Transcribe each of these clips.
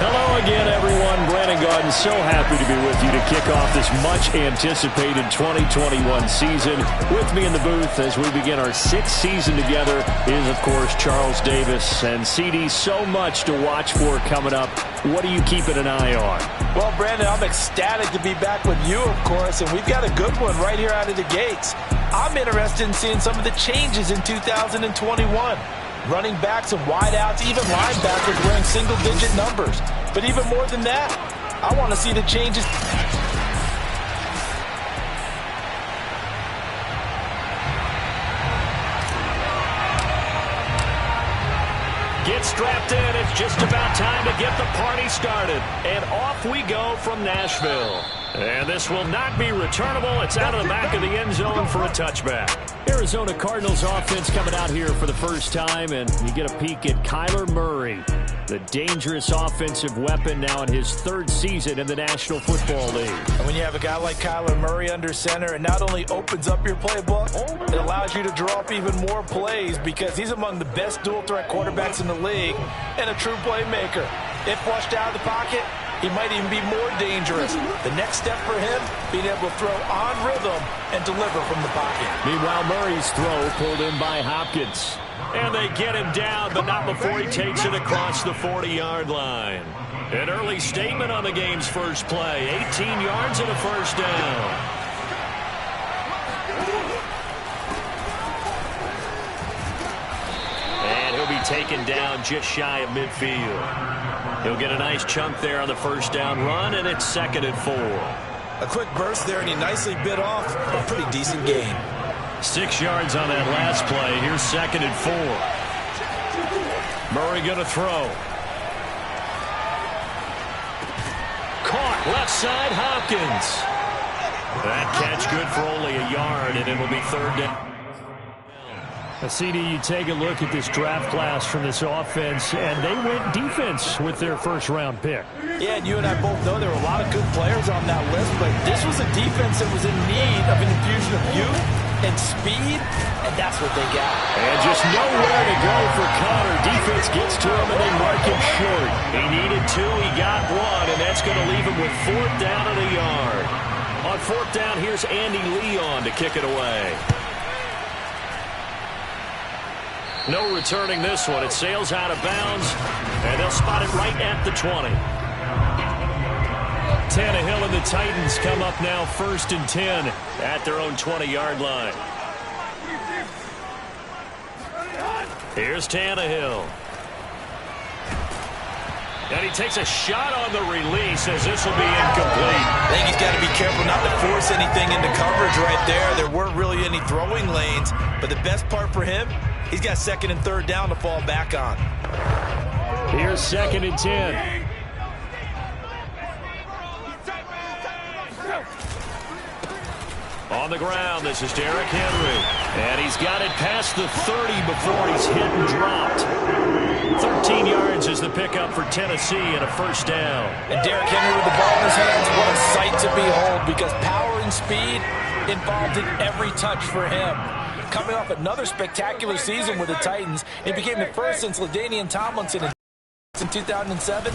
Hello again, everyone. Brandon Garden, so happy to be with you to kick off this much-anticipated 2021 season. With me in the booth as we begin our sixth season together is, of course, Charles Davis. And CD, so much to watch for coming up. What are you keeping an eye on? Well, Brandon, I'm ecstatic to be back with you, of course, and we've got a good one right here out of the gates. I'm interested in seeing some of the changes in 2021. Running backs and wideouts, even linebackers wearing single-digit numbers. But even more than that, I want to see the changes. Get strapped in. It's just about time to get the party started. And off we go from Nashville. And this will not be returnable. It's out of the back of the end zone for a touchback. Arizona Cardinals offense coming out here for the first time, and you get a peek at Kyler Murray, the dangerous offensive weapon now in his third season in the National Football League. And when you have a guy like Kyler Murray under center, it not only opens up your playbook, it allows you to draw up even more plays because he's among the best dual-threat quarterbacks in the league and a true playmaker. If flushed out of the pocket, he might even be more dangerous. The next step for him, being able to throw on rhythm and deliver from the pocket. Meanwhile, Murray's throw pulled in by Hopkins. And they get him down, but not before he takes it across the 40-yard line. An early statement on the game's first play. 18 yards and a first down. And he'll be taken down just shy of midfield. He'll get a nice chunk there on the first down run, and it's 2nd and 4. A quick burst there, and he nicely bit off a pretty decent gain. 6 yards on that last play. Here's 2nd and 4. Murray going to throw. Caught left side, Hopkins. That catch good for only a yard, and it'll be 3rd down. CD, you take a look at this draft class from this offense, and they went defense with their first-round pick. Yeah, and you and I both know there were a lot of good players on that list, but this was a defense that was in need of an infusion of youth and speed, and that's what they got. And just nowhere to go for Connor. Defense gets to him, and they mark him short. He needed 2, he got 1, and that's going to leave him with 4th down and a yard. On 4th down, here's Andy Leon to kick it away. No returning this one. It sails out of bounds, and they'll spot it right at the 20. Tannehill and the Titans come up now 1st and 10 at their own 20-yard line. Here's Tannehill. And he takes a shot on the release as this will be incomplete. I think he's got to be careful not to force anything into coverage right there. There weren't really any throwing lanes, but the best part for him, he's got 2nd and 3rd down to fall back on. Here's 2nd and 10. On the ground, this is Derrick Henry. And he's got it past the 30 before he's hit and dropped. 13 yards is the pickup for Tennessee and a first down. And Derrick Henry with the ball in his hands, what a sight to behold, because power and speed involved in every touch for him. Coming off another spectacular season with the Titans, it became the first since LaDainian Tomlinson in 2007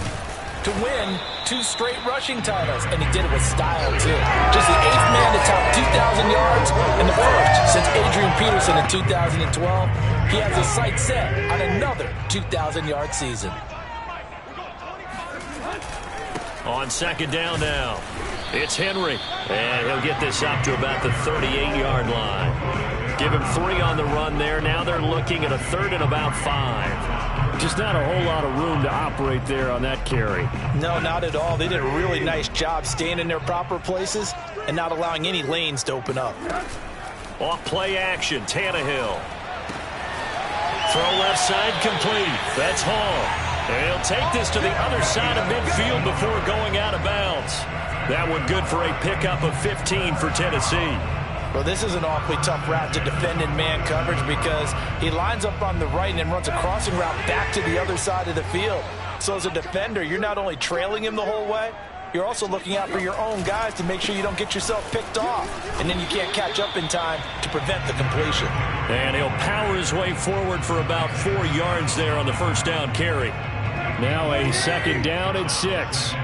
to win 2 straight rushing titles, and he did it with style, too. Just the 8th man to top 2,000 yards and the first since Adrian Peterson in 2012. He has his sights set on another 2,000-yard season. On 2nd down now, it's Henry, and he'll get this up to about the 38-yard line. Give him 3 on the run there. Now they're looking at a 3rd and about 5. Just not a whole lot of room to operate there on that carry. No, not at all. They did a really nice job staying in their proper places and not allowing any lanes to open up. Off play action, Tannehill. Throw left side complete. That's Hall. And he'll take this to the other side of midfield before going out of bounds. That one good for a pickup of 15 for Tennessee. Well, this is an awfully tough route to defend in man coverage because he lines up on the right and then runs a crossing route back to the other side of the field. So as a defender, you're not only trailing him the whole way, you're also looking out for your own guys to make sure you don't get yourself picked off. And then you can't catch up in time to prevent the completion. And he'll power his way forward for about 4 yards there on the first down carry. Now a 2nd down and 6.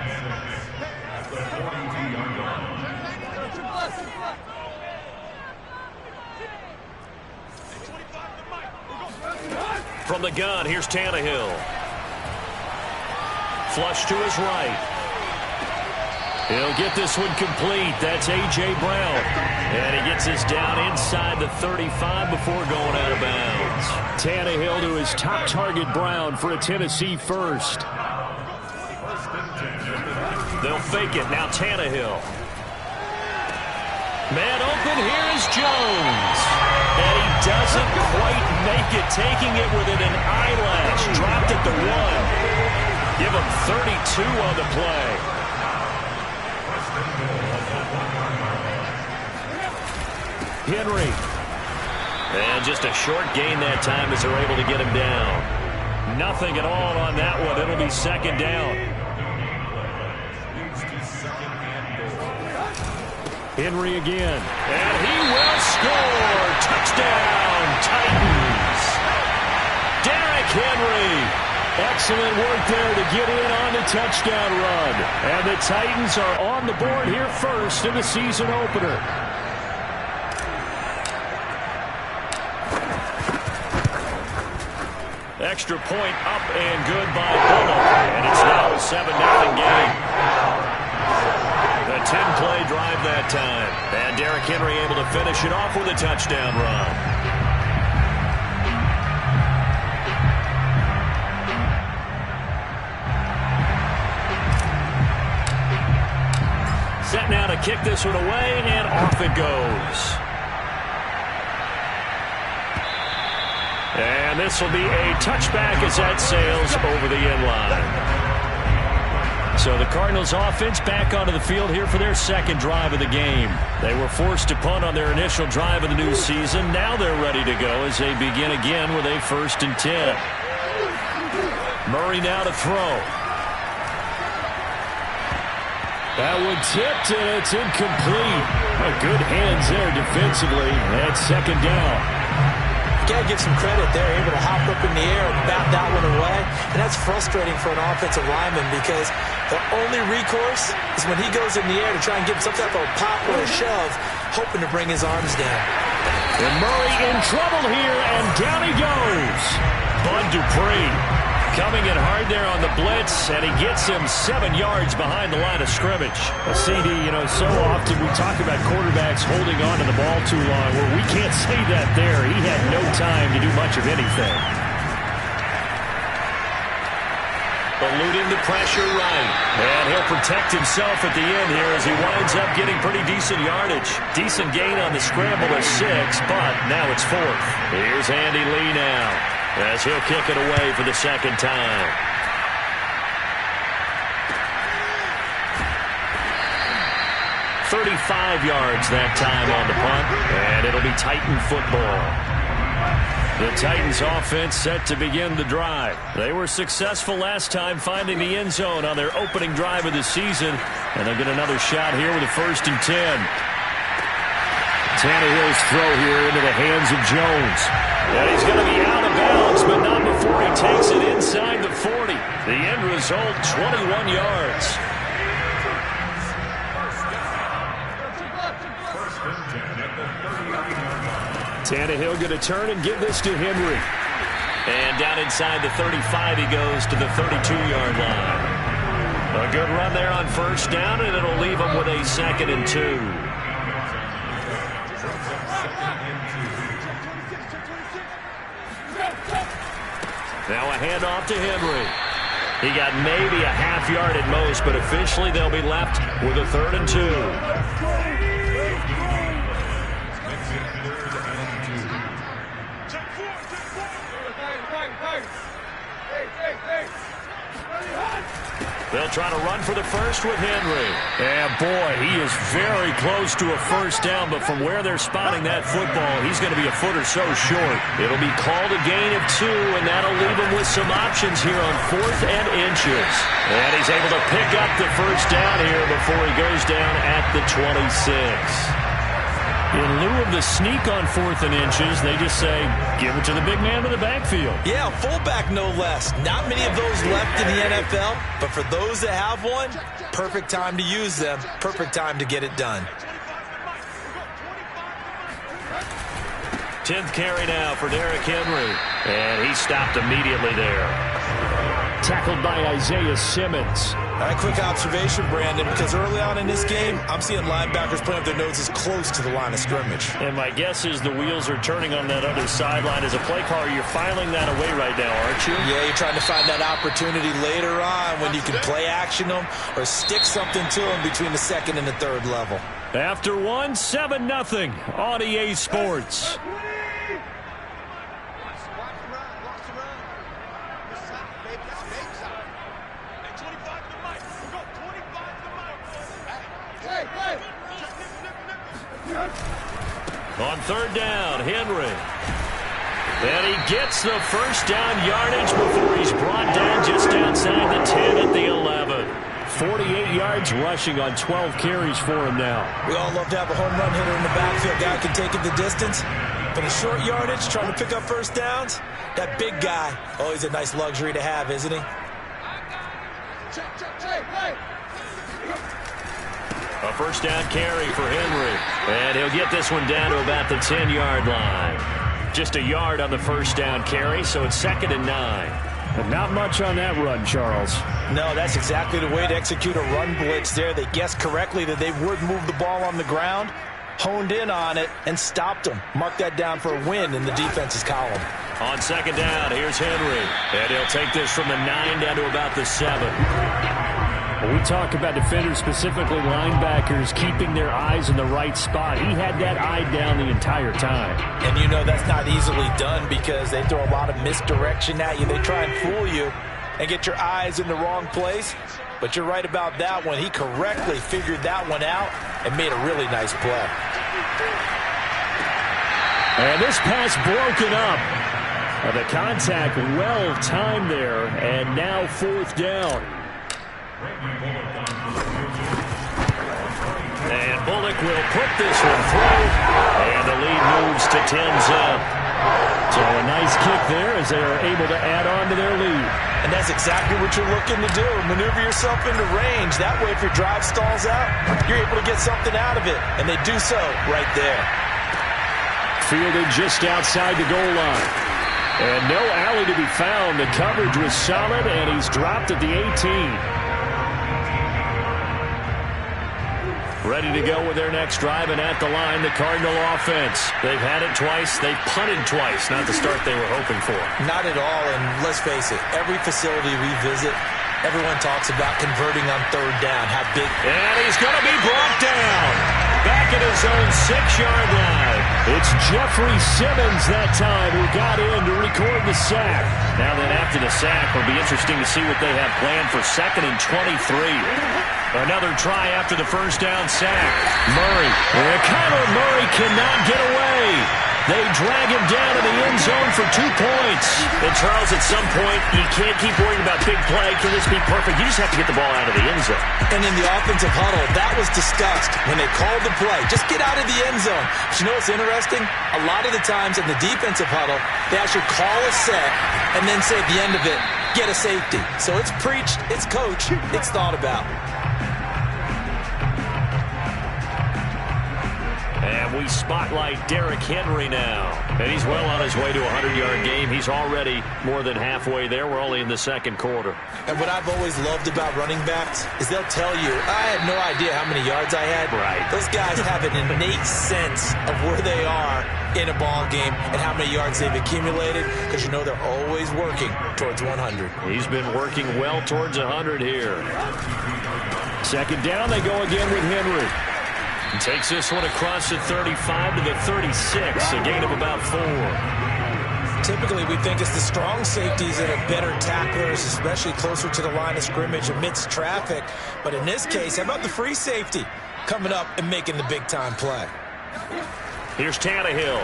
From the gun, here's Tannehill. Flush to his right. He'll get this one complete. That's A.J. Brown. And he gets this down inside the 35 before going out of bounds. Tannehill to his top target, Brown, for a Tennessee first. They'll fake it. Now Tannehill. Man open, here is Jones. And he doesn't quite make it, taking it within an eyelash. Dropped at the 1. Give him 32 on the play. Henry. And just a short gain that time as they're able to get him down. Nothing at all on that one. It'll be 2nd down. Henry again. And he will score. Touchdown, Titans. Derrick Henry. Excellent work there to get in on the touchdown run. And the Titans are on the board here first in the season opener. Extra point up and good by Bullock. And it's now a 7-0 game. A 10-play drive that time. And Derrick Henry able to finish it off with a touchdown run. Set now to kick this one away, and off it goes. And this will be a touchback as that sails over the end line. So the Cardinals offense back onto the field here for their 2nd drive of the game. They were forced to punt on their initial drive of the new season. Now they're ready to go as they begin again with a 1st and 10. Murray now to throw. That one tipped, and it's incomplete. Good hands there defensively. That's 2nd down. You got to give some credit. They're able to hop up in the air and bat that one away. And that's frustrating for an offensive lineman because the only recourse is when he goes in the air to try and get some type of a pop or a shove, hoping to bring his arms down. And Murray in trouble here, and down he goes. Bud Dupree coming in hard there on the blitz, and he gets him 7 yards behind the line of scrimmage. CD, so often we talk about quarterbacks holding on to the ball too long. Well, we can't say that there. He had no time to do much of anything. Eluding the pressure right. And he'll protect himself at the end here as he winds up getting pretty decent yardage. Decent gain on the scramble of 6, but now it's 4th. Here's Andy Lee now, as he'll kick it away for the 2nd time. "35 yards that time on the punt, and it'll be Titan football. The Titans offense set to begin the drive. They were successful last time finding the end zone on their opening drive of the season, and they'll get another shot here with a 1st and 10. Tannehill's throw here into the hands of Jones. And he's going to be out of bounds, but not before he takes it inside the 40. The end result, 21 yards. Tannehill going to turn and give this to Henry. And down inside the 35, he goes to the 32-yard line. A good run there on 1st down, and it'll leave him with a 2nd and 2. Now a handoff to Henry. He got maybe a half yard at most, but officially they'll be left with a 3rd and 2. They'll try to run for the first with Henry. And boy, he is very close to a 1st down, but from where they're spotting that football, he's going to be a foot or so short. It'll be called a gain of 2, and that'll leave him with some options here on 4th and inches. And he's able to pick up the 1st down here before he goes down at the 26. In lieu of the sneak on 4th and inches, they just say, give it to the big man in the backfield. Yeah, fullback no less. Not many of those left in the NFL, but for those that have one, perfect time to use them, perfect time to get it done. 10th carry now for Derrick Henry. And he stopped immediately there. Tackled by Isaiah Simmons. All right, quick observation, Brandon, because early on in this game, I'm seeing linebackers playing with their noses close to the line of scrimmage. And my guess is the wheels are turning on that other sideline. As a play caller, you're filing that away right now, aren't you? Yeah, you're trying to find that opportunity later on when you can play action them or stick something to them between the 2nd and the 3rd level. After 7-0 on EA Sports. On 3rd down, Henry. And he gets the first down yardage before he's brought down just outside the 10 at the 11. 48 yards rushing on 12 carries for him now. We all love to have a home run hitter in the backfield. Guy can take it the distance. But a short yardage, trying to pick up first downs, that big guy, always a nice luxury to have, isn't he? A first down carry for Henry. And he'll get this one down to about the 10-yard line. Just a yard on the first down carry, so it's 2nd and 9. But not much on that run, Charles. No, that's exactly the way to execute a run blitz there. They guessed correctly that they would move the ball on the ground, honed in on it, and stopped them. Mark that down for a win in the defense's column. On 2nd down, here's Henry. And he'll take this from the 9 down to about the 7. When we talk about defenders, specifically linebackers, keeping their eyes in the right spot, he had that eye down the entire time. And you know that's not easily done because they throw a lot of misdirection at you. They try and fool you and get your eyes in the wrong place. But you're right about that one. He correctly figured that one out and made a really nice play. And this pass broken up. The contact well timed there, and now 4th down. And Bullock will put this one through, and the lead moves to 10-zip. So a nice kick there as they are able to add on to their lead. And that's exactly what you're looking to do. Maneuver yourself into range. That way, if your drive stalls out, you're able to get something out of it. And they do so right there. Fielded just outside the goal line. And no alley to be found. The coverage was solid, and he's dropped at the 18. Ready to go with their next drive, and at the line, the Cardinal offense. They've had it twice. They've punted twice. Not the start they were hoping for. Not at all, and let's face it, every facility we visit, everyone talks about converting on 3rd down. How big. And he's going to be brought down. Back at his own 6-yard line. It's Jeffrey Simmons that time who got in to record the sack. Now then, after the sack, it'll be interesting to see what they have planned for 2nd and 23. Another try after the first down sack. Murray. And Kyler Murray cannot get away. They drag him down in the end zone for 2 points. And Charles, at some point, you can't keep worrying about big play. Can this be perfect? You just have to get the ball out of the end zone. And in the offensive huddle, that was discussed when they called the play. Just get out of the end zone. But you know what's interesting? A lot of the times in the defensive huddle, they actually call a set and then say at the end of it, get a safety. So it's preached, it's coached, it's thought about. And we spotlight Derrick Henry now. And he's well on his way to a 100-yard game. He's already more than halfway there. We're only in the 2nd quarter. And what I've always loved about running backs is they'll tell you, I had no idea how many yards I had. Right. Those guys have an innate sense of where they are in a ball game and how many yards they've accumulated because you know they're always working towards 100. He's been working well towards 100 here. 2nd down, they go again with Henry. He takes this one across the 35 to the 36, a gain of about 4. Typically, we think it's the strong safeties that are better tacklers, especially closer to the line of scrimmage amidst traffic. But in this case, how about the free safety coming up and making the big-time play? Here's Tannehill.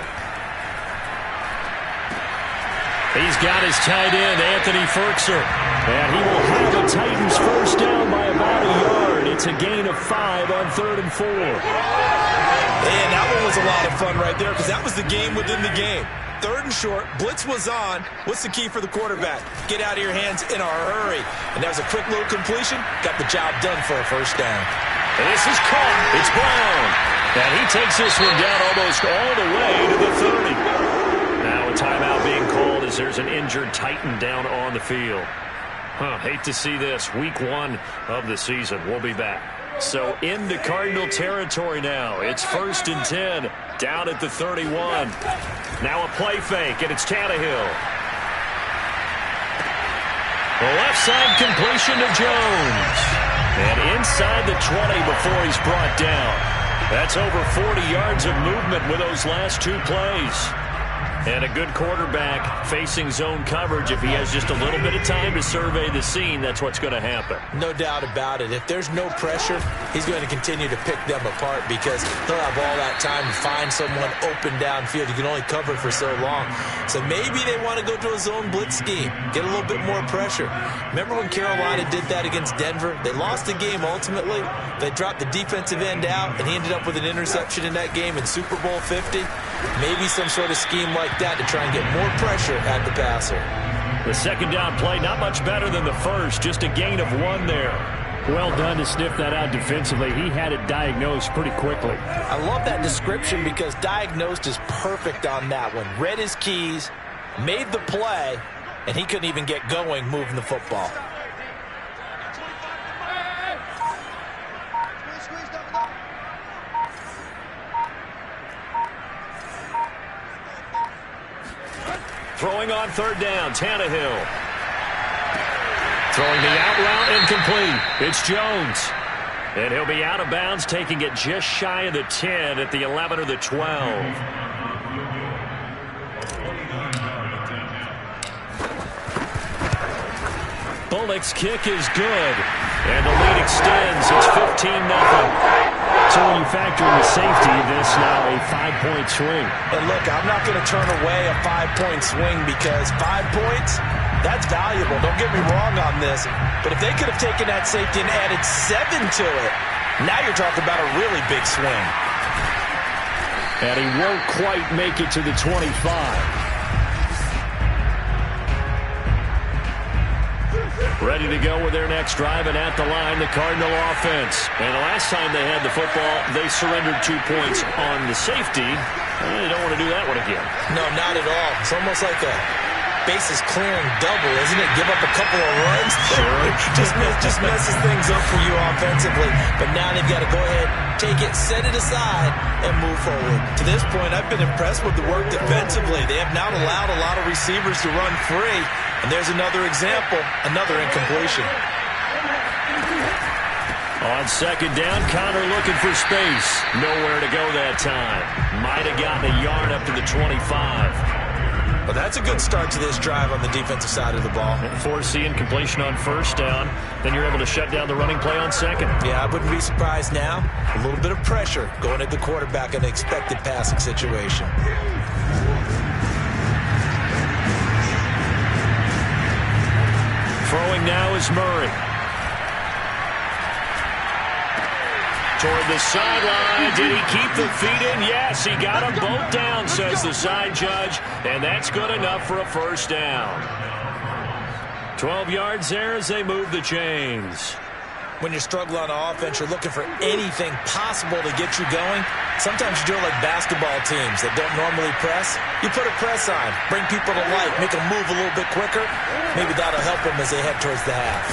He's got his tight end, Anthony Ferkser. And he will have the Titans first down by about a yard. It's a gain of 5 on 3rd and 4. And that one was a lot of fun right there because that was the game within the game. 3rd and short, blitz was on. What's the key for the quarterback? Get out of your hands in a hurry. And that was a quick little completion. Got the job done for a first down. And this is caught. It's Brown. And he takes this one down almost all the way to the 30. Now a timeout being called as there's an injured Titan down on the field. Hate to see this. Week 1 of the season. We'll be back. So into Cardinal territory now. It's 1st and 10 down at the 31. Now a play fake, and it's Tannehill. The left side completion to Jones. And inside the 20 before he's brought down. That's over 40 yards of movement with those last 2 plays. And a good quarterback facing zone coverage. If he has just a little bit of time to survey the scene, that's what's going to happen. No doubt about it. If there's no pressure, he's going to continue to pick them apart because he'll have all that time to find someone open downfield. You can only cover it for so long. So maybe they want to go to a zone blitz scheme, get a little bit more pressure. Remember when Carolina did that against Denver? They lost the game ultimately. They dropped the defensive end out, and he ended up with an interception in that game in Super Bowl 50. Maybe some sort of scheme like that to try and get more pressure at the passer. The second down play, not much better than the first, just a gain of 1 there. Well done to sniff that out defensively. He had it diagnosed pretty quickly. I love that description because diagnosed is perfect on that one. Read his keys, made the play, and he couldn't even get going moving the football. Throwing on 3rd down, Tannehill. Throwing the out route incomplete. It's Jones. And he'll be out of bounds, taking it just shy of the 10 at the 11 or the 12. Bullock's kick is good. And the lead extends. It's 15-0. So when you factor in the safety, this now a 5-point swing. And look, I'm not going to turn away a 5-point swing because 5 points, that's valuable. Don't get me wrong on this. But if they could have taken that safety and added 7 to it, now you're talking about a really big swing. And he won't quite make it to the 25. Ready to go with their next drive, and at the line, the Cardinal offense. And the last time they had the football, they surrendered 2 points on the safety. They don't want to do that one again. No, not at all. It's almost like a bases clearing double, isn't it? Give up a couple of runs. Sure. just messes things up for you offensively. But now they've got to go ahead, take it, set it aside, and move forward. To this point, I've been impressed with the work defensively. They have not allowed a lot of receivers to run free. And there's another example, another incompletion. On 2nd down, Connor looking for space. Nowhere to go that time. Might have gotten a yard up to the 25. Well, that's a good start to this drive on the defensive side of the ball. Foreseeing completion on 1st down. Then you're able to shut down the running play on 2nd. Yeah, I wouldn't be surprised now. A little bit of pressure going at the quarterback in an expected passing situation. Throwing now is Murray. Toward the sideline. Did he keep the feet in? Yes, he got them both down, says the side judge. And that's good enough for a 1st down. 12 yards there as they move the chains. When you're struggling on offense, you're looking for anything possible to get you going. Sometimes you do it like basketball teams that don't normally press. You put a press on, bring people to life, make them move a little bit quicker. Maybe that'll help them as they head towards the half.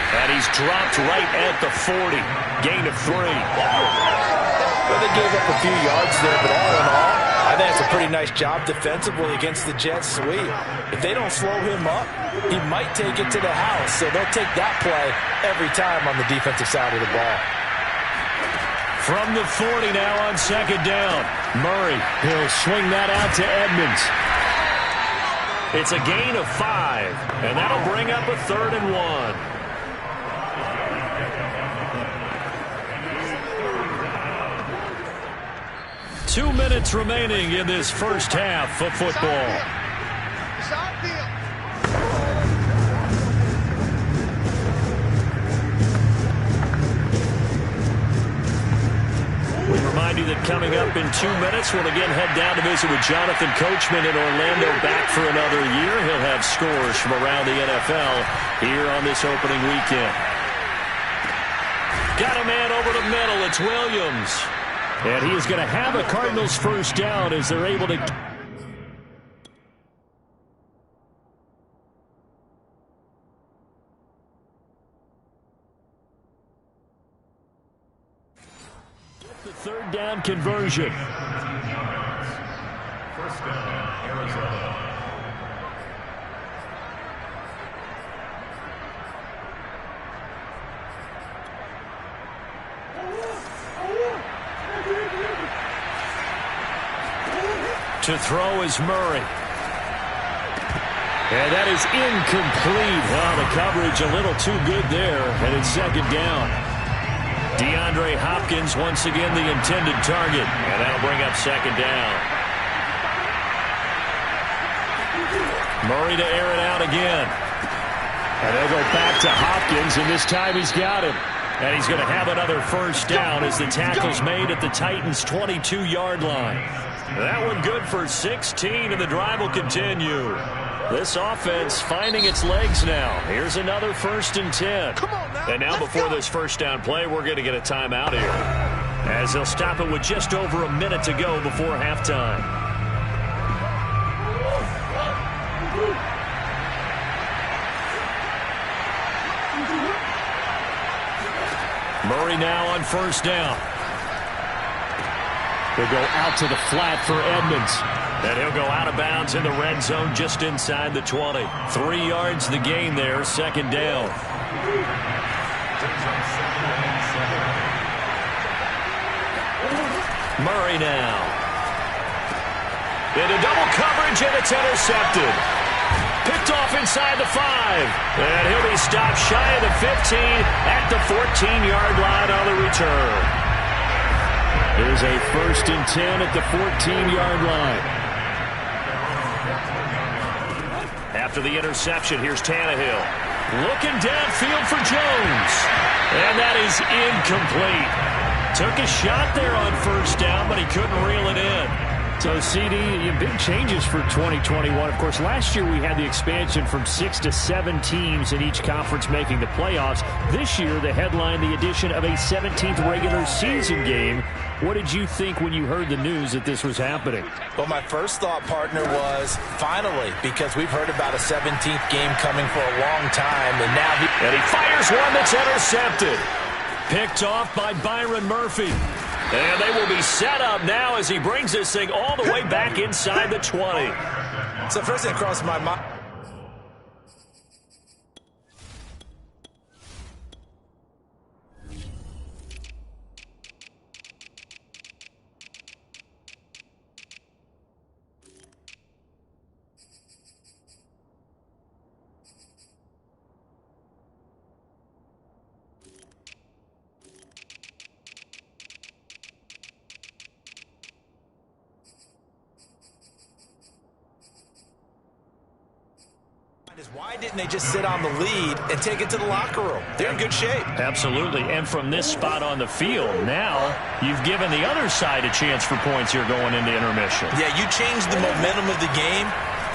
And he's dropped right at the 40. Gain of 3. Well, they gave up a few yards there, but all in all, I think it's a pretty nice job defensively against the Jets sweep. If they don't slow him up, he might take it to the house. So they'll take that play every time on the defensive side of the ball. From the 40 now on 2nd down. Murray, he'll swing that out to Edmonds. It's a gain of 5, and that'll bring up a 3rd and 1. Two minutes remaining in this first half of football. coming up in 2 minutes. We'll again head down to visit with Jonathan Coachman in Orlando, back for another year. He'll have scores from around the NFL here on this opening weekend. Got a man over the middle. It's Williams. And he is going to have a Cardinals first down as they're able to... Third down conversion. First down, Arizona. To throw is Murray. And that is incomplete. Well, the coverage a little too good there, and it's second down. DeAndre Hopkins once again the intended target, and that'll bring up second down. Murray to air it out again. And they'll go back to Hopkins, and this time he's got him. And he's going to have another first down as the tackle's made at the Titans' 22-yard line. That one good for 16, and the drive will continue. This offense finding its legs now. Here's another 1st and 10. Come on now. And now before this first down play, we're going to get a timeout here, as they'll stop it with just over a minute to go before halftime. Murray now on first down. He'll go out to the flat for Edmonds. And he'll go out of bounds in the red zone just inside the 20. 3 yards the gain there, second down. Murray now. Into double coverage, and it's intercepted. Picked off inside the 5. And he'll be stopped shy of the 15 at the 14-yard line on the return. There's a 1st and 10 at the 14-yard line. After the interception, here's Tannehill. Looking downfield for Jones. And that is incomplete. Took a shot there on first down, but he couldn't reel it in. So, CD, big changes for 2021. Of course, last year we had the expansion from 6 to 7 teams in each conference making the playoffs. This year, the headline, the addition of a 17th regular season game. What did you think when you heard the news that this was happening? Well, my first thought, partner, was finally, because we've heard about a 17th game coming for a long time, and now he fires one that's intercepted. Picked off by Byron Murphy. And they will be set up now as he brings this thing all the way back inside the 20. So first thing crossed my mind. Why didn't they just sit on the lead and take it to the locker room? They're in good shape. Absolutely. And from this spot on the field, now you've given the other side a chance for points here going into intermission. Yeah, you changed the momentum of the game,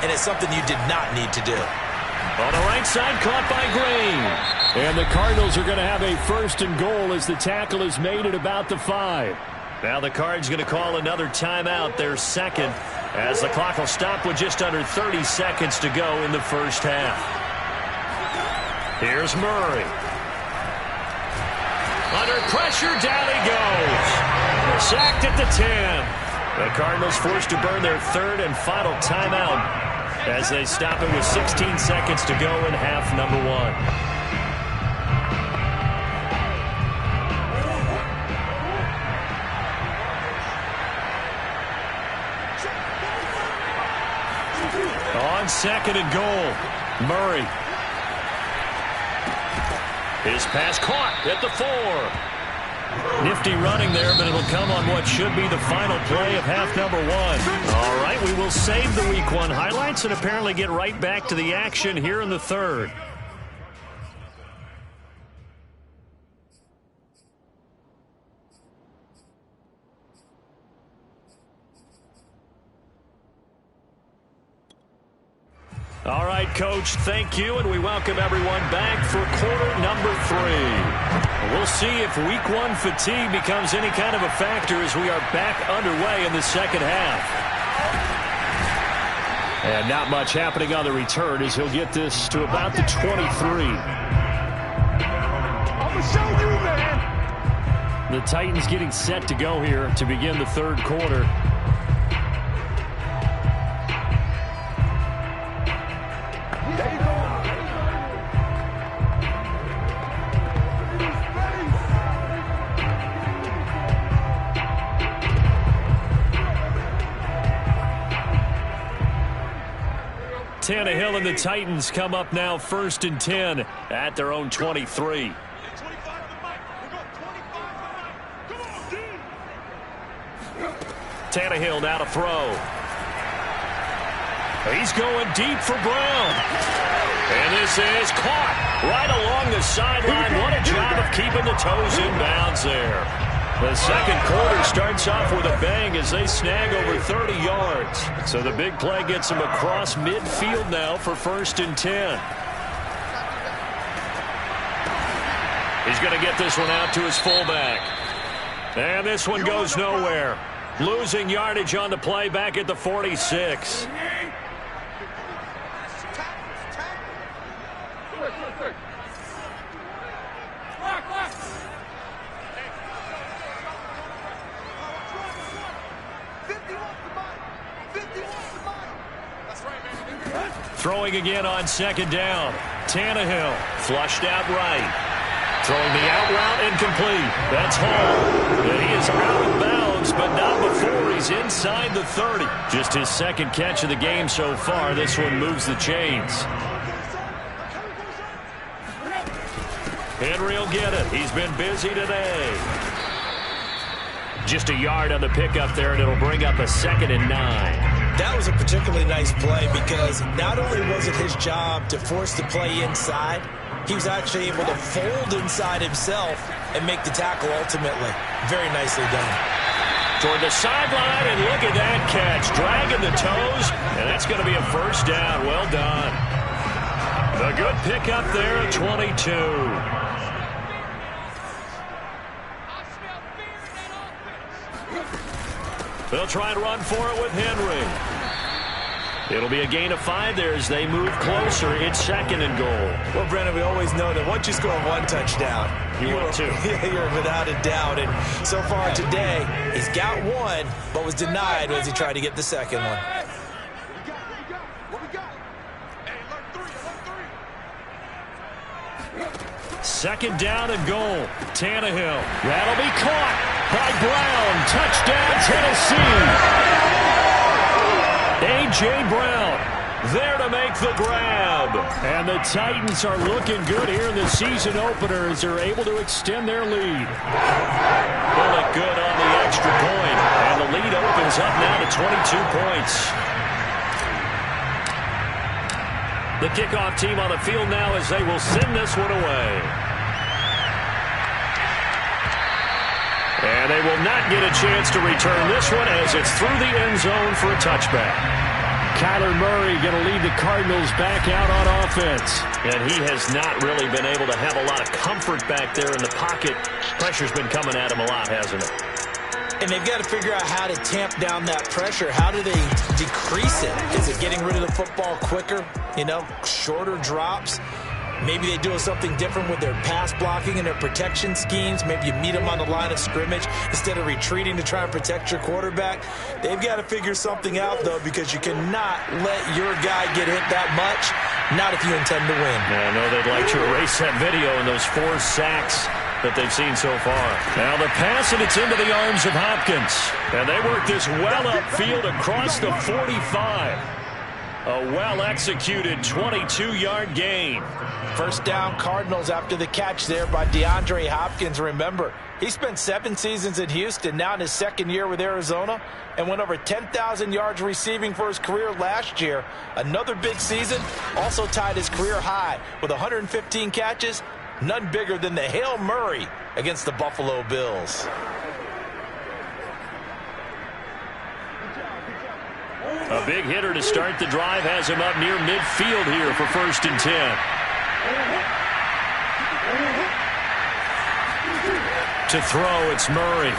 and it's something you did not need to do. On the right side, caught by Green. And the Cardinals are going to have a 1st and goal as the tackle is made at about the 5. Now the Cards going to call another timeout, their second, as the clock will stop with just under 30 seconds to go in the first half. Here's Murray. Under pressure, down he goes. Sacked at the 10. The Cardinals forced to burn their 3rd and final timeout as they stop it with 16 seconds to go in half number 1. On 2nd and goal, Murray. His pass caught at the 4. Nifty running there, but it'll come on what should be the final play of half number 1. All right, we will save the Week 1 highlights and apparently get right back to the action here in the 3rd. All right, Coach, thank you, and we welcome everyone back for quarter number 3. We'll see if week 1 fatigue becomes any kind of a factor as we are back underway in the second half. And not much happening on the return as he'll get this to about the 23. I'm gonna show you, man. The Titans getting set to go here to begin the third quarter. There you go. Tannehill and the Titans come up now 1st and 10 at their own 23. Tannehill now to throw. He's going deep for Brown. And this is caught right along the sideline. What a job of keeping the toes in bounds there. The second quarter starts off with a bang as they snag over 30 yards. So the big play gets them across midfield now for 1st and 10. He's going to get this one out to his fullback. And this one goes nowhere. Losing yardage on the play back at the 46. Throwing again on 2nd down. Tannehill flushed out right. Throwing the out route incomplete. That's Hall. And he is out of bounds, but not before he's inside the 30. Just his 2nd catch of the game so far. This one moves the chains. Henry will get it. He's been busy today. Just a yard on the pickup there, and it'll bring up a 2nd and 9. That was a particularly nice play because not only was it his job to force the play inside, he was actually able to fold inside himself and make the tackle ultimately. Very nicely done. Toward the sideline, and look at that catch. Dragging the toes, and that's going to be a 1st down. Well done. The good pickup there at 22. They'll try and run for it with Henry. It'll be a gain of 5 there as they move closer. It's 2nd and goal. Well, Brennan, we always know that once you score 1 touchdown, you want 2. You're without a doubt. And so far today, he's got 1, but was denied as he tried to get the 2nd one. What we got? Hey, alert 3. 2nd down and goal. Tannehill. That'll be caught by Brown. Touchdown, Tennessee. A.J. Brown there to make the grab. And the Titans are looking good here in the season opener as they're able to extend their lead. Bullet good on the extra point. And the lead opens up now to 22 points. The kickoff team on the field now as they will send this one away. And they will not get a chance to return this one as it's through the end zone for a touchback. Kyler Murray going to lead the Cardinals back out on offense. And he has not really been able to have a lot of comfort back there in the pocket. Pressure's been coming at him a lot, hasn't it? And they've got to figure out how to tamp down that pressure. How do they decrease it? Is it getting rid of the football quicker? You know, shorter drops? Maybe they do something different with their pass blocking and their protection schemes. Maybe you meet them on the line of scrimmage instead of retreating to try and protect your quarterback. They've got to figure something out, though, because you cannot let your guy get hit that much, not if you intend to win. Yeah, I know they'd like to erase that video and those 4 sacks that they've seen so far. Now the pass, and it's into the arms of Hopkins. And they work this well upfield across the 45. A well-executed 22-yard gain. 1st down Cardinals after the catch there by DeAndre Hopkins. Remember, he spent 7 seasons in Houston, now in his 2nd year with Arizona, and went over 10,000 yards receiving for his career last year. Another big season, also tied his career high with 115 catches, none bigger than the Hail Murray against the Buffalo Bills. A big hitter to start the drive has him up near midfield here for 1st and 10. To throw, it's Murray.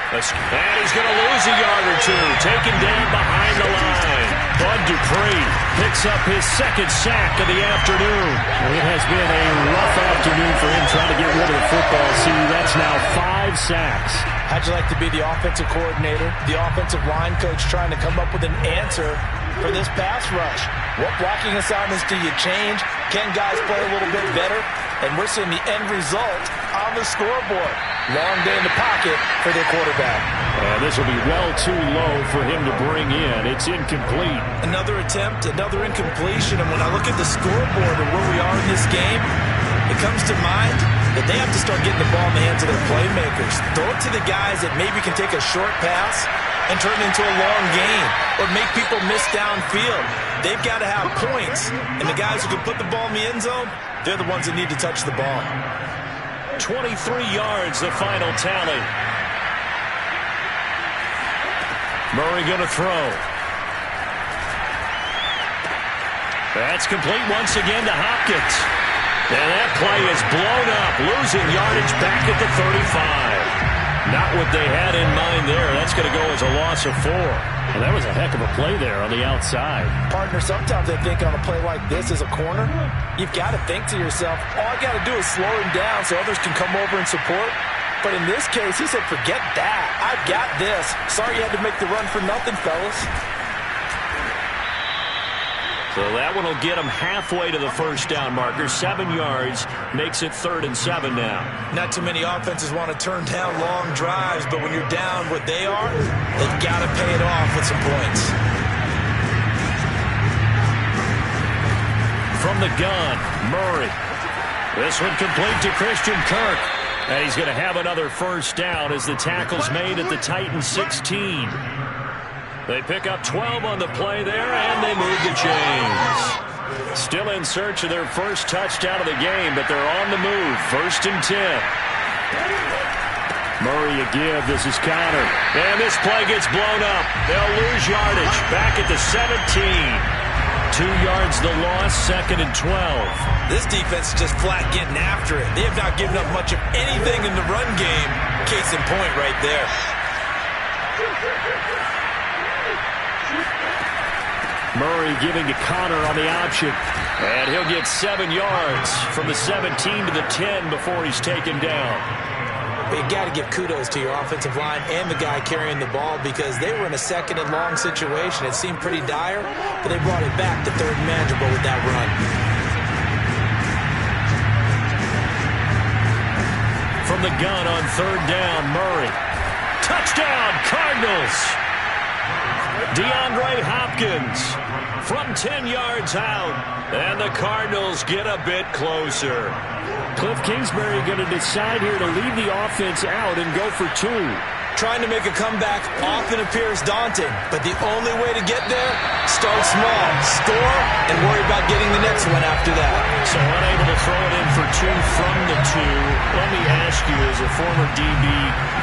And he's going to lose a yard or two. Taken down behind the line. Bud Dupree picks up his 2nd sack of the afternoon. It has been a rough afternoon for him trying to get rid of the football. See, that's now 5 sacks. How'd you like to be the offensive coordinator, the offensive line coach trying to come up with an answer for this pass rush? What blocking assignments do you change? Can guys play a little bit better? And we're seeing the end result on the scoreboard. Long day in the pocket for their quarterback. And this will be well too low for him to bring in. It's incomplete. Another attempt, another incompletion. And when I look at the scoreboard and where we are in this game, it comes to mind that they have to start getting the ball in the hands of their playmakers. Throw it to the guys that maybe can take a short pass and turn it into a long gain or make people miss downfield. They've got to have points. And the guys who can put the ball in the end zone, they're the ones that need to touch the ball. 23 yards, the final tally. Murray going to throw. That's complete once again to Hopkins. And that play is blown up, losing yardage back at the 35. Not what they had in mind there. That's going to go as a loss of 4. And that was a heck of a play there on the outside. Partner, sometimes I think on a play like this as a corner, you've got to think to yourself, all I got to do is slow him down so others can come over and support. But in this case, he said, forget that. I've got this. Sorry you had to make the run for nothing, fellas. So that one will get him halfway to the 1st down marker. 7 yards makes it 3rd and 7 now. Not too many offenses want to turn down long drives, but when you're down what they are, they've got to pay it off with some points. From the gun, Murray. This one complete to Christian Kirk. And he's going to have another 1st down as the tackle's made at the Titans 16. They pick up 12 on the play there, and they move the chains. Still in search of their 1st touchdown of the game, but they're on the move. 1st and 10. Murray a give. This is Connor. And this play gets blown up. They'll lose yardage. Back at the 17. 2 yards the loss, 2nd and 12. This defense is just flat getting after it. They have not given up much of anything in the run game. Case in point right there. Murray giving to Connor on the option. And he'll get 7 yards from the 17 to the 10 before he's taken down. You got to give kudos to your offensive line and the guy carrying the ball because they were in a 2nd and long situation. It seemed pretty dire, but they brought it back to 3rd and manageable with that run. From the gun on 3rd down, Murray. Touchdown, Cardinals! DeAndre Hopkins from 10 yards out, and the Cardinals get a bit closer. Cliff Kingsbury going to decide here to leave the offense out and go for 2. Trying to make a comeback often appears daunting, but the only way to get there, start small, score, and worry about getting the next one after that. So unable to throw it in for 2 from the 2. Let me ask you, as a former DB,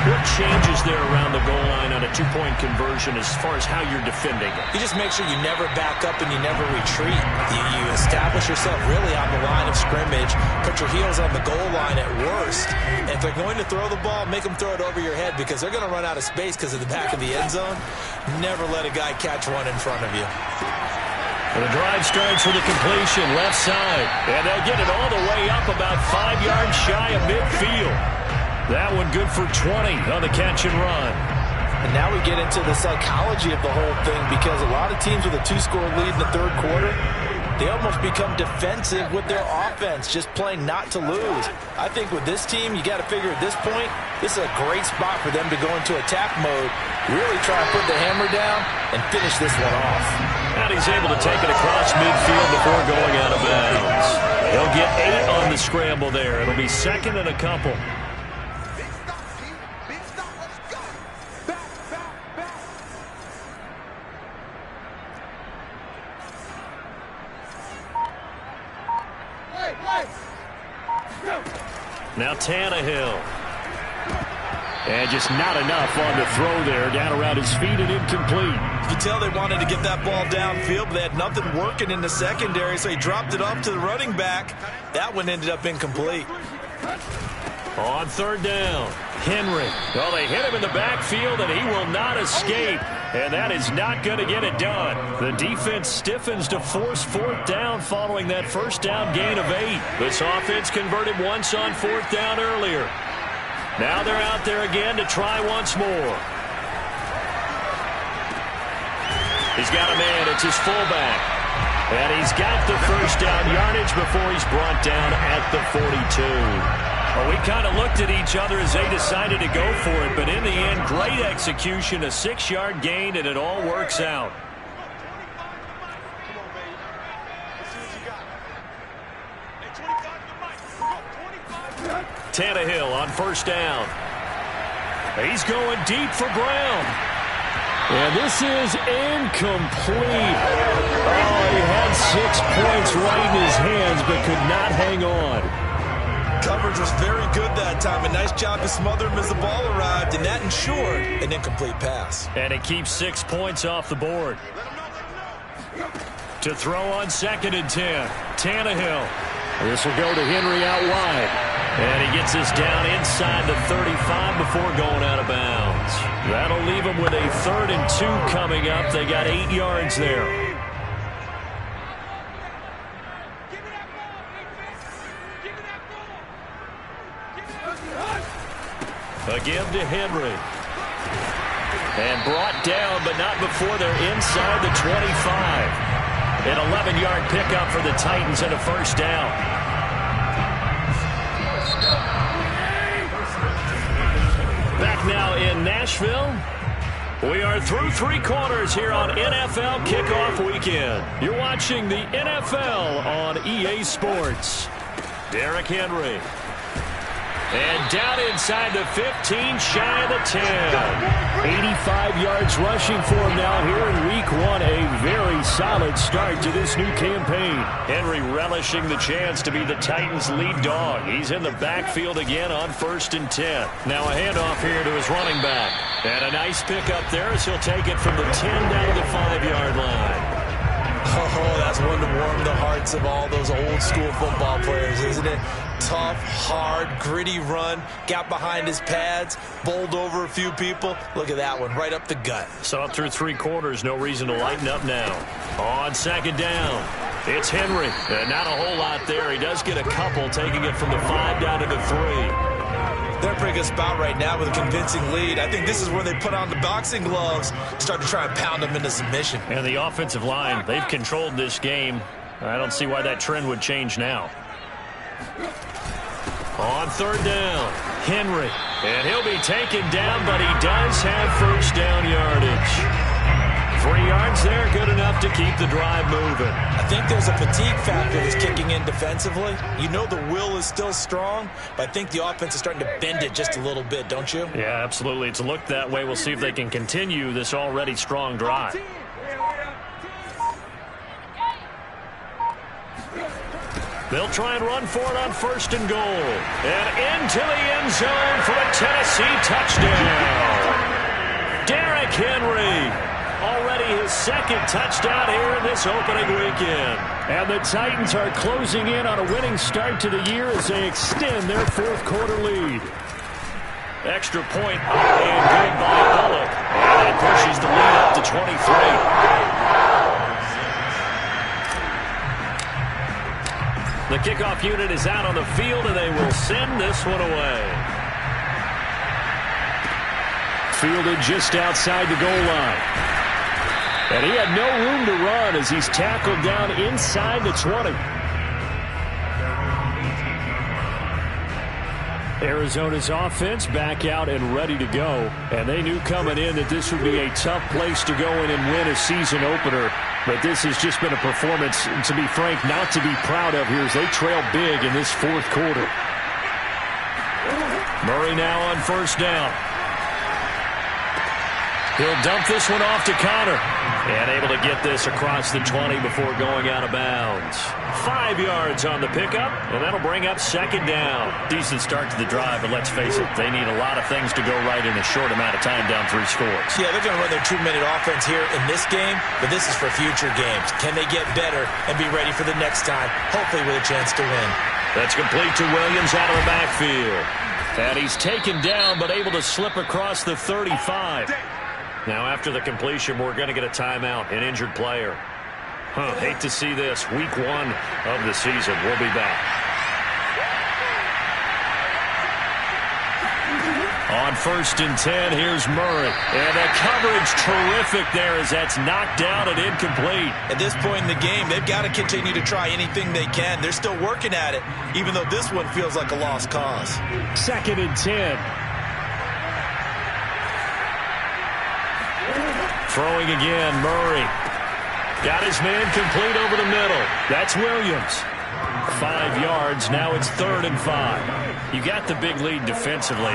what changes there around the goal line on a 2-point conversion as far as how you're defending it? You just make sure you never back up and you never retreat. You establish yourself really on the line of scrimmage, put your heels on the goal line at worst, and if they're going to throw the ball, make them throw it over your head because they're going to run out of space because of the back of the end zone. Never let a guy catch one in front of you. And the drive starts with a completion left side. And they'll get it all the way up about 5 yards shy of midfield. That one good for 20 on the catch and run. And now we get into the psychology of the whole thing because a lot of teams with a 2-score lead in the 3rd quarter, they almost become defensive with their offense, just playing not to lose. I think with this team, you got to figure at this point, this is a great spot for them to go into attack mode, really try to put the hammer down and finish this one off. And he's able to take it across midfield before going out of bounds. He'll get 8 on the scramble there. It'll be 2nd and a couple. Hey! Now Tannehill. And just not enough on the throw there. Down around his feet and incomplete. You can tell they wanted to get that ball downfield, but they had nothing working in the secondary, so he dropped it off to the running back. That one ended up incomplete. On third down, Henry. Well, they hit him in the backfield, and he will not escape. And that is not going to get it done. The defense stiffens to force fourth down following that first down gain of 8. This offense converted once on fourth down earlier. Now they're out there again to try once more. He's got a man. It's his fullback. And he's got the first down yardage before he's brought down at the 42. Well, we kind of looked at each other as they decided to go for it. But in the end, great execution, a 6-yard gain, and it all works out. Tannehill on first down. He's going deep for Brown. And this is incomplete. Oh, he had 6 points right in his hands but could not hang on. Coverage was very good that time. A nice job to smother him as the ball arrived, and that ensured an incomplete pass. And it keeps 6 points off the board. To throw on 2nd and 10. Tannehill. This will go to Henry out wide. And he gets us down inside the 35 before going out of bounds. That'll leave him with a 3rd and 2 coming up. They got 8 yards there. A give to Henry. And brought down, but not before they're inside the 25. An 11-yard pickup for the Titans and a first down. Back now in Nashville. We are through 3 quarters here on NFL Kickoff Weekend. You're watching the NFL on EA Sports. Derrick Henry. And down inside the 15, shy of the 10. 85 yards rushing for him now here in Week 1. A very solid start to this new campaign. Henry relishing the chance to be the Titans' lead dog. He's in the backfield again on 1st and 10. Now a handoff here to his running back. And a nice pickup there as he'll take it from the 10 down to the 5-yard line. Oh, that's one to warm the hearts of all those old-school football players, isn't it? Tough, hard, gritty run, got behind his pads, bowled over a few people. Look at that one, right up the gut. So up through 3 quarters, no reason to lighten up now. On 2nd down, it's Henry. And not a whole lot there. He does get a couple, taking it from the 5 down to the 3. They're in a pretty good spot right now with a convincing lead. I think this is where they put on the boxing gloves, start to try and pound them into submission. And the offensive line, they've controlled this game. I don't see why that trend would change now. On 3rd down, Henry. And he'll be taken down, but he does have first down yardage. 3 yards there, good enough to keep the drive moving. I think there's a fatigue factor that's kicking in defensively. You know the will is still strong, but I think the offense is starting to bend it just a little bit, don't you? Yeah, absolutely. It's looked that way. We'll see if they can continue this already strong drive. They'll try and run for it on 1st and goal. And into the end zone for a Tennessee touchdown. Derrick Henry. Already his 2nd touchdown here in this opening weekend. And the Titans are closing in on a winning start to the year as they extend their 4th quarter lead. Extra point and good by Bullock. And it pushes the lead up to 23. The kickoff unit is out on the field, and they will send this one away. Fielded just outside the goal line. And he had no room to run as he's tackled down inside the 20. Arizona's offense back out and ready to go. And they knew coming in that this would be a tough place to go in and win a season opener. But this has just been a performance, to be frank, not to be proud of here as they trail big in this 4th quarter. Murray now on 1st down. He'll dump this one off to Connor. And able to get this across the 20 before going out of bounds. 5 5 yards on the pickup, and that'll bring up second down. Decent start to the drive, but let's face it, they need a lot of things to go right in a short amount of time down 3 scores. Yeah, they're going to run their 2-minute offense here in this game, but this is for future games. Can they get better and be ready for the next time, hopefully with a chance to win? That's complete to Williams out of the backfield. And he's taken down, but able to slip across the 35. Now, after the completion, we're going to get a timeout, an injured player. Hate to see this. Week 1 of the season. We'll be back. On 1st and 10, here's Murray. And the coverage terrific there as that's knocked down and incomplete. At this point in the game, they've got to continue to try anything they can. They're still working at it, even though this one feels like a lost cause. 2nd and 10. Throwing again, Murray. Got his man complete over the middle. That's Williams. 5 yards. Now it's 3rd and 5. You got the big lead defensively.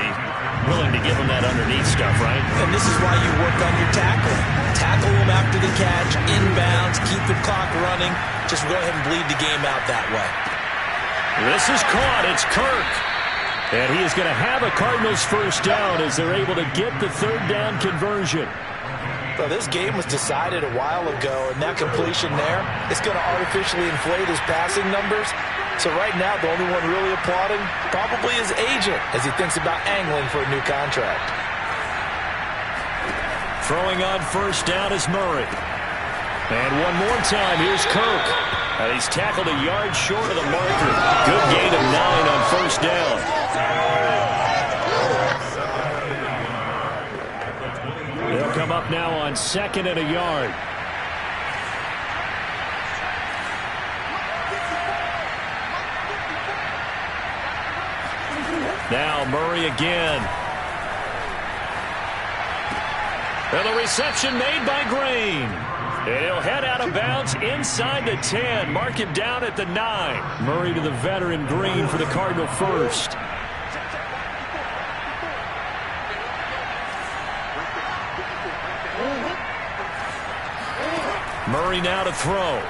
Willing to give them that underneath stuff, right? And this is why you work on your tackle. Tackle them after the catch, inbounds, keep the clock running. Just go ahead and bleed the game out that way. This is caught. It's Kirk. And he is going to have a Cardinals first down as they're able to get the 3rd down conversion. So this game was decided a while ago, and that completion there, it's going to artificially inflate his passing numbers. So right now, the only one really applauding probably his agent as he thinks about angling for a new contract. Throwing on first down is Murray. And one more time, here's Kirk. And he's tackled a yard short of the marker. Good gain of 9 on first down. They'll come up now on 2nd and a yard. Now Murray again. And the reception made by Green. And he'll head out of bounds inside the 10. Mark him down at the 9. Murray to the veteran Green for the Cardinal first. Murray now to throw.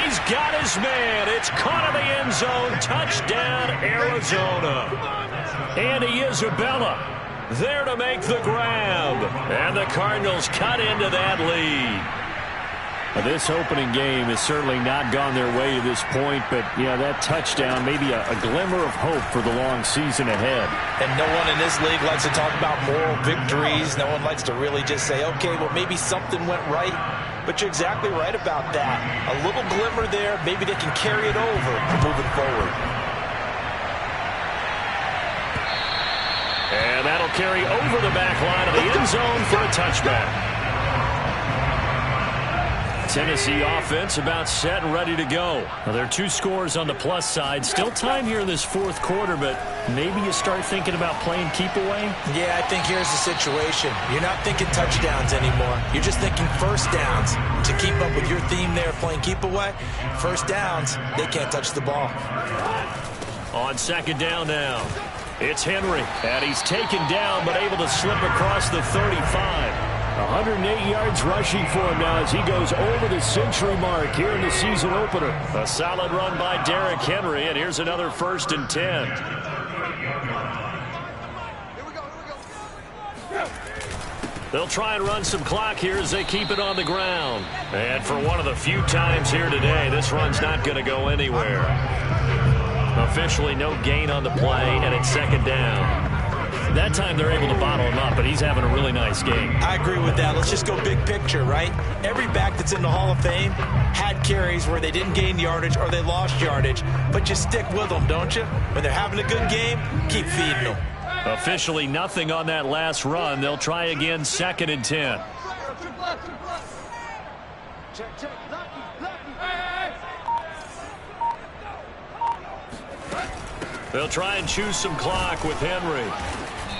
He's got his man. It's caught in the end zone. Touchdown, Arizona. Andy Isabella there to make the grab. And the Cardinals cut into that lead. This opening game has certainly not gone their way to this point, but, yeah, that touchdown, maybe a glimmer of hope for the long season ahead. And no one in this league likes to talk about moral victories. No one likes to really just say, okay, well, maybe something went right. But you're exactly right about that. A little glimmer there, maybe they can carry it over moving forward. And that'll carry over the back line of the end zone for a touchback. Tennessee offense about set and ready to go. Now, there are 2 scores on the plus side. Still time here in this 4th quarter, but maybe you start thinking about playing keep away? Yeah, I think here's the situation. You're not thinking touchdowns anymore. You're just thinking first downs. To keep up with your theme there, playing keep away, first downs, they can't touch the ball. On 2nd down now, it's Henry. And he's taken down, but able to slip across the 35. 108 yards rushing for him now as he goes over the century mark here in the season opener. A solid run by Derrick Henry, and here's another 1st and 10. They'll try and run some clock here as they keep it on the ground. And for one of the few times here today, this run's not going to go anywhere. Officially no gain on the play, and it's 2nd down. That time they're able to bottle him up, but he's having a really nice game. I agree with that. Let's just go big picture, right? Every back that's in the Hall of Fame had carries where they didn't gain yardage or they lost yardage, but you stick with them, don't you? When they're having a good game, keep feeding them. Officially nothing on that last run. They'll try again, 2nd and 10. They'll try and choose some clock with Henry.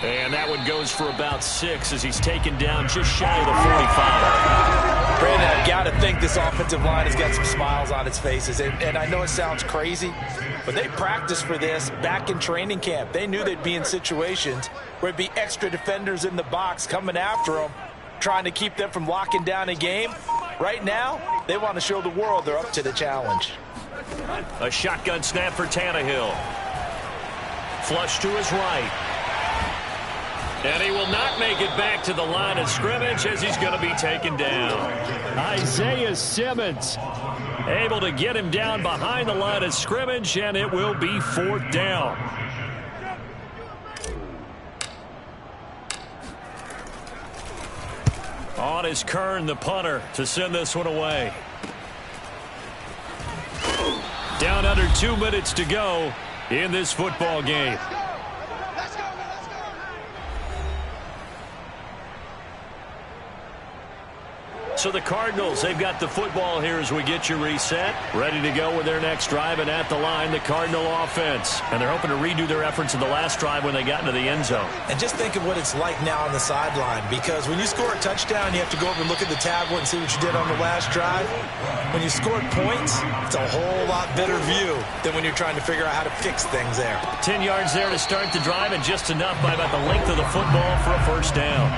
And that one goes for about 6 as he's taken down just shy of the 45. Brandon, I've got to think this offensive line has got some smiles on its faces. And I know it sounds crazy, but they practiced for this back in training camp. They knew they'd be in situations where there'd be extra defenders in the box coming after them, trying to keep them from locking down a game. Right now, they want to show the world they're up to the challenge. A shotgun snap for Tannehill. Flush to his right. And he will not make it back to the line of scrimmage as he's going to be taken down. Isaiah Simmons able to get him down behind the line of scrimmage, and it will be 4th down. On is Kern, the punter, to send this one away. Down under 2 minutes to go in this football game. So the Cardinals, they've got the football here as we get you reset. Ready to go with their next drive, and at the line, the Cardinal offense. And they're hoping to redo their efforts in the last drive when they got into the end zone. And just think of what it's like now on the sideline, because when you score a touchdown, you have to go over and look at the tablet and see what you did on the last drive. When you scored points, it's a whole lot better view than when you're trying to figure out how to fix things there. 10 yards there to start the drive, and just enough by about the length of the football for a first down.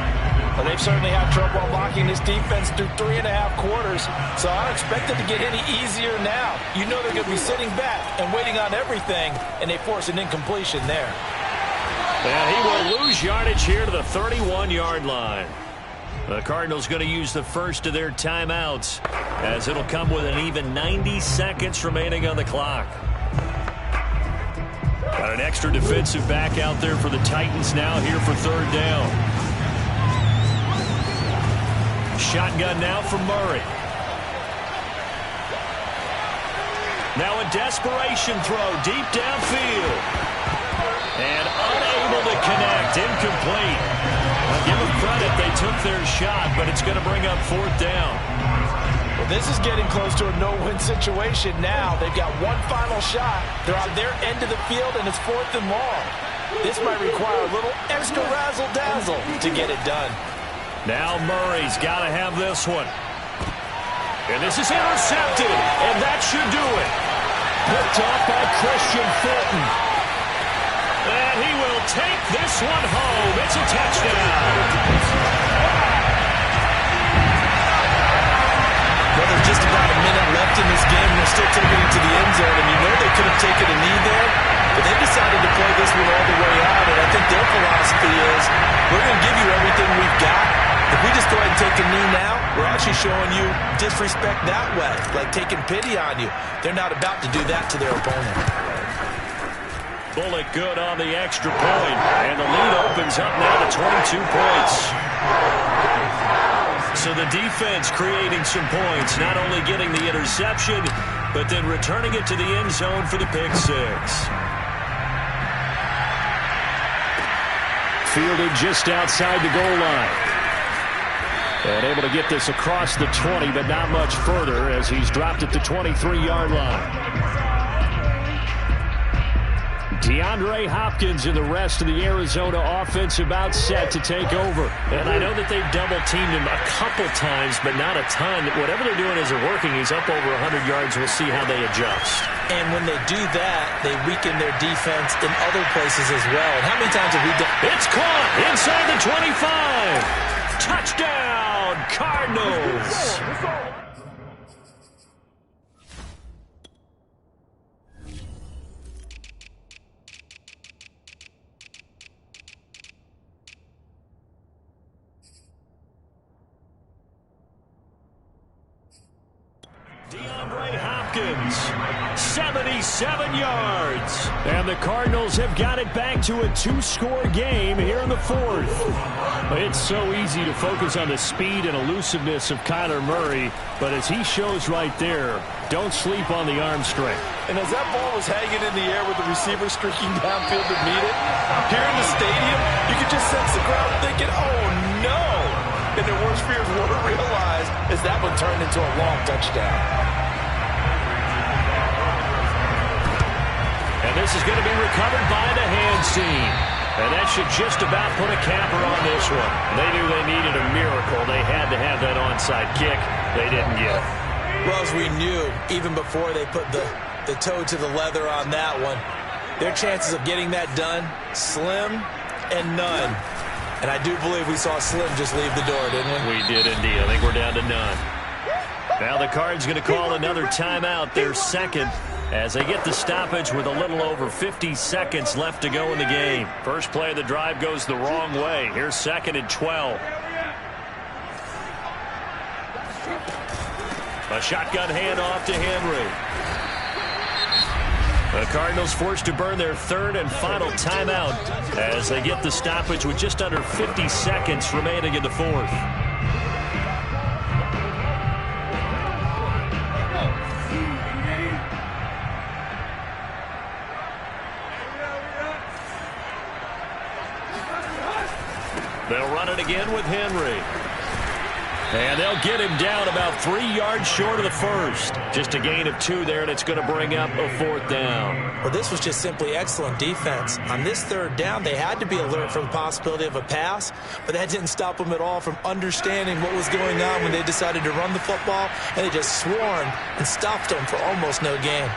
Well, they've certainly had trouble unlocking this defense through 3.5 quarters, so I don't expect it to get any easier now. You know they're going to be sitting back and waiting on everything, and they force an incompletion there. And he will lose yardage here to the 31-yard line. The Cardinals going to use the first of their timeouts, as it'll come with an even 90 seconds remaining on the clock. Got an extra defensive back out there for the Titans now here for 3rd down. Shotgun now from Murray. Now a desperation throw deep downfield. And unable to connect. Incomplete. I'll give them credit. They took their shot, but it's going to bring up 4th down. Well, this is getting close to a no-win situation now. They've got one final shot. They're on their end of the field, and it's 4th and long. This might require a little extra razzle-dazzle to get it done. Now Murray's got to have this one. And this is intercepted, and that should do it. Picked off by Christian Fulton. And he will take this one home. It's a touchdown. Well, there's just about a minute left in this game, and they're still taking it to the end zone, and you know they could have taken a knee there, but they decided to play this one all the way out, and I think their philosophy is, we're going to give you everything we've got. If we just go ahead and take a knee now, we're actually showing you disrespect that way, like taking pity on you. They're not about to do that to their opponent. Bullock good on the extra point, and the lead opens up now to 22 points. So the defense creating some points, not only getting the interception, but then returning it to the end zone for the pick six. Fielded just outside the goal line. And able to get this across the 20, but not much further as he's dropped it to 23-yard line. DeAndre Hopkins and the rest of the Arizona offense about set to take over. And I know that they've double-teamed him a couple times, but not a ton. Whatever they're doing isn't working. He's up over 100 yards. We'll see how they adjust. And when they do that, they weaken their defense in other places as well. And how many times have we done? It's caught inside the 25. Touchdown, Cardinals. DeAndre Hopkins, 77 yards. And the Cardinals have got it back to a 2-score game here in the 4th. It's so easy to focus on the speed and elusiveness of Kyler Murray, but as he shows right there, don't sleep on the arm strength. And as that ball was hanging in the air with the receiver streaking downfield to meet it, here in the stadium, you could just sense the crowd thinking, oh no! And their worst fears were realized as that one turned into a long touchdown. And this is going to be recovered by the hands team. And that should just about put a capper on this one. They knew they needed a miracle. They had to have that onside kick. They didn't get it. Well, as we knew, even before they put the toe to the leather on that one, their chances of getting that done, slim and none. And I do believe we saw Slim just leave the door, didn't we? We did indeed. I think we're down to none. Now the Cards going to call another timeout, their second, as they get the stoppage with a little over 50 seconds left to go in the game. First play of the drive goes the wrong way. Here's 2nd and 12. A shotgun handoff to Henry. The Cardinals forced to burn their third and final timeout as they get the stoppage with just under 50 seconds remaining in the fourth. They'll run it again with Henry. And they'll get him down about 3 yards short of the first. Just a gain of 2 there, and it's going to bring up a 4th down. Well, this was just simply excellent defense. On this 3rd down, they had to be alert for the possibility of a pass, but that didn't stop them at all from understanding what was going on when they decided to run the football, and they just swarmed and stopped them for almost no gain.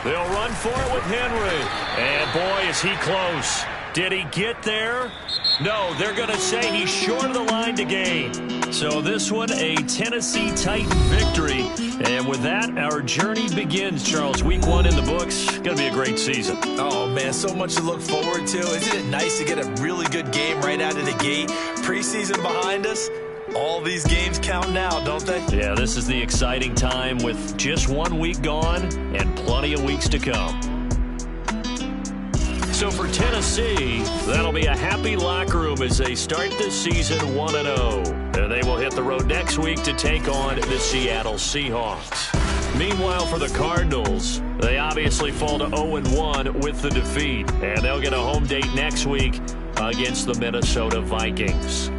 They'll run for it with Henry. And, boy, is he close. Did he get there? No, they're going to say he's short of the line to gain. So this one, a Tennessee Titan victory. And with that, our journey begins, Charles. Week 1 in the books. Going to be a great season. Oh, man, so much to look forward to. Isn't it nice to get a really good game right out of the gate? Preseason behind us. All these games count now, don't they? Yeah, this is the exciting time with just 1 week gone and plenty of weeks to come. So for Tennessee, that'll be a happy locker room as they start this season 1-0. And they will hit the road next week to take on the Seattle Seahawks. Meanwhile, for the Cardinals, they obviously fall to 0-1 with the defeat. And they'll get a home date next week against the Minnesota Vikings.